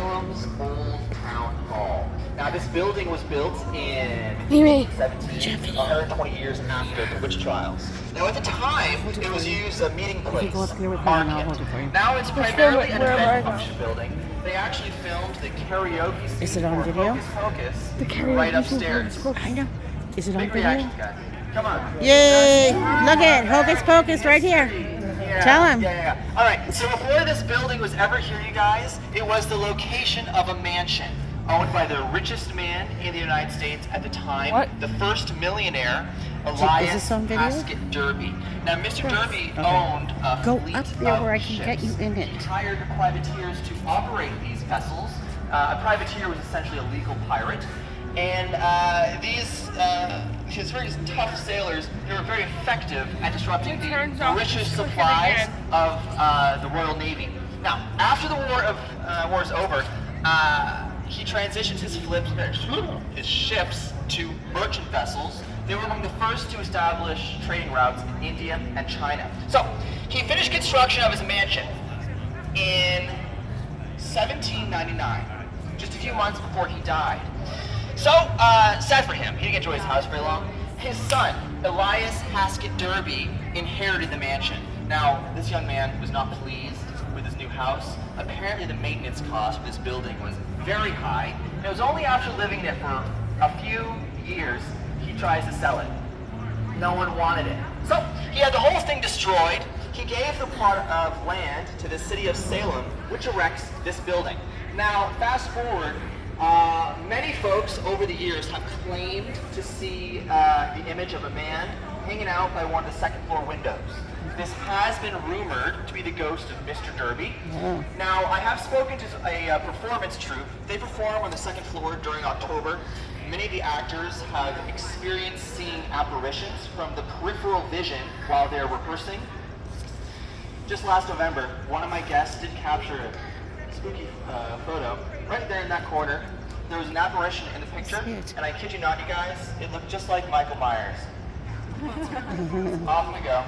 Salem's Old Town Hall. Now, this building was built in 1817, 120 years after the witch trials. Now, at the time, it was used as a meeting place, market. Now, it's primarily an event function building. They actually filmed the karaoke scene. Is it on video? Focus The karaoke right upstairs. I know. Is it on Big video? reactions, guys. Come on. Yay! Look at Hocus Pocus right here. Yeah, Tell him. Yeah. All right. So before this building was ever here, you guys, it was the location of a mansion owned by the richest man in the United States at the time, What? the first millionaire, Elias this on video? Haskett Derby. Now, Mr. Derby owned a Go fleet up there of where I can get you ships. in it. He hired privateers to operate these vessels. A privateer was essentially a legal pirate. And these very tough sailors, they were very effective at disrupting the richest supplies of the Royal Navy. Now, after the war is over, he transitioned his ships to merchant vessels. They were among the first to establish trading routes in India and China. So, he finished construction of his mansion in 1799, just a few months before he died. So, sad for him. He didn't enjoy his house very long. His son, Elias Haskett Derby, inherited the mansion. Now, this young man was not pleased with his new house. Apparently, the maintenance cost for this building was very high. And it was only after living in it for a few years he tries to sell it. No one wanted it. So, he had the whole thing destroyed. He gave the plot of land to the city of Salem, which erects this building. Now, fast forward, many folks over the years have claimed to see the image of a man hanging out by one of the second floor windows. This has been rumored to be the ghost of Mr. Derby. Yeah. Now, I have spoken to a performance troupe. They perform on the second floor during October. Many of the actors have experienced seeing apparitions from the peripheral vision while they're rehearsing. Just last November, one of my guests did capture a spooky photo. Right there in that corner, there was an apparition in the picture, and I kid you not, you guys, it looked just like Michael Myers. Off we go.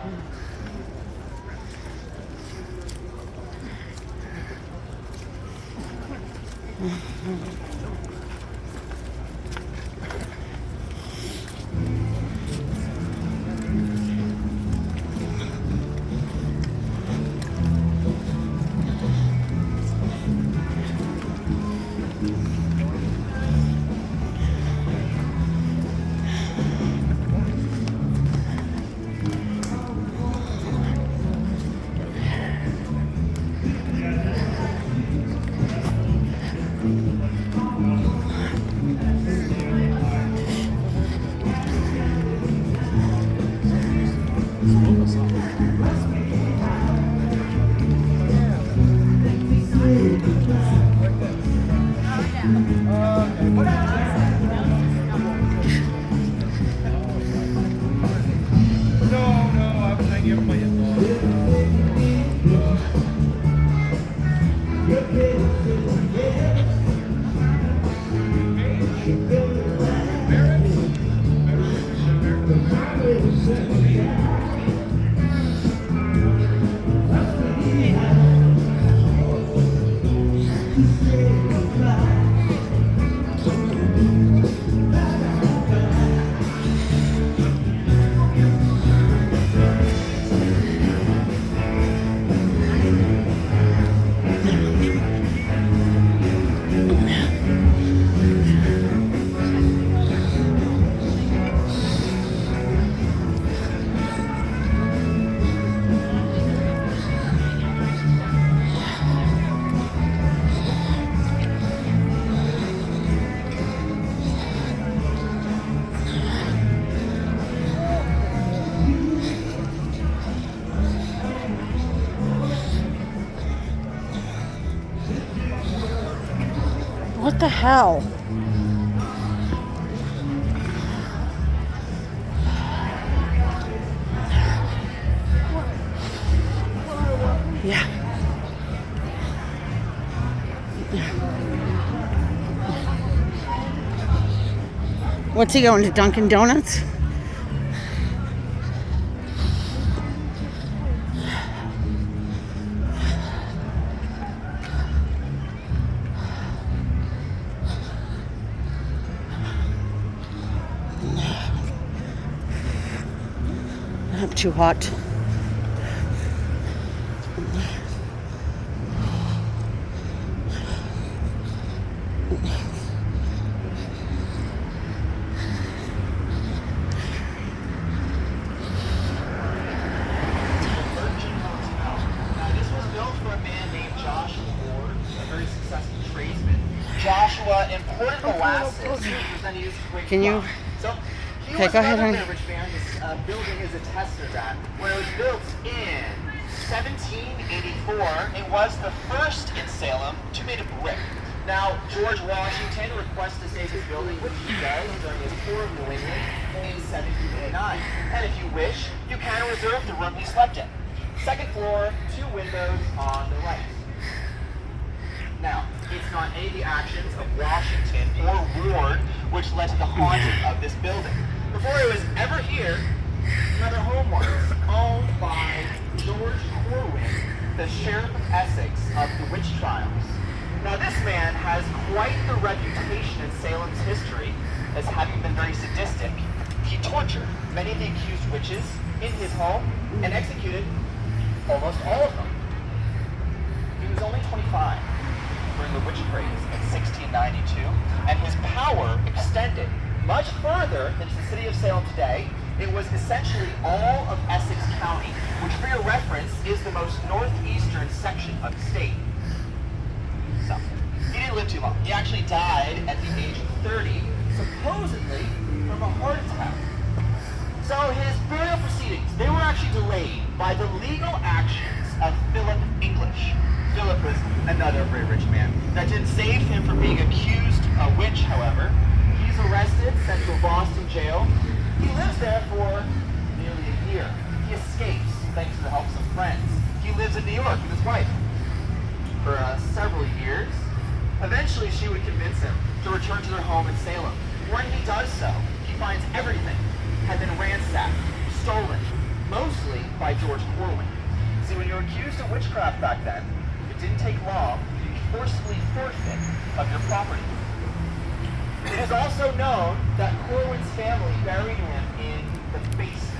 What the hell? Yeah. What's he going to, Dunkin Donuts? too hot. Joshua imported molasses. Can you? So, he Okay, was go ahead, another honey. rich man. This building is a test of that. When it was built in 1784, it was the first in Salem to be made of brick. Now, George Washington requests to save his building, which he does during his tour of New England in 1789. And if you wish, you can reserve the room he slept in. Second floor, 2 windows on the right. Now, it's not any of the actions of Washington or Ward which led to the haunting of this building. Before it was ever here, another home was owned by George Corwin, the Sheriff of Essex of the witch trials. Now, this man has quite the reputation in Salem's history as having been very sadistic. He tortured many of the accused witches in his home and executed almost all of them. He was only 25 during the witch craze in 1692, and his power extended much further than the city of Salem today. It was essentially all of Essex County, which for your reference is the most northeastern section of the state. So, he didn't live too long. He actually died at the age of 30, supposedly from a heart attack. So his burial proceedings, they were actually delayed by the legal actions of Philip English. Philip was another very rich man. That didn't save him from being accused a witch, however. He's arrested, sent to a Boston jail. He lives there for nearly a year. He escapes thanks to the help of some friends. He lives in New York with his wife for several years. Eventually, she would convince him to return to their home in Salem. When he does so, he finds everything had been ransacked, stolen, mostly by George Corwin. See, when you were accused of witchcraft back then, it didn't take long to be forcibly forfeit of your property. It is also known that Corwin's family buried him in the basement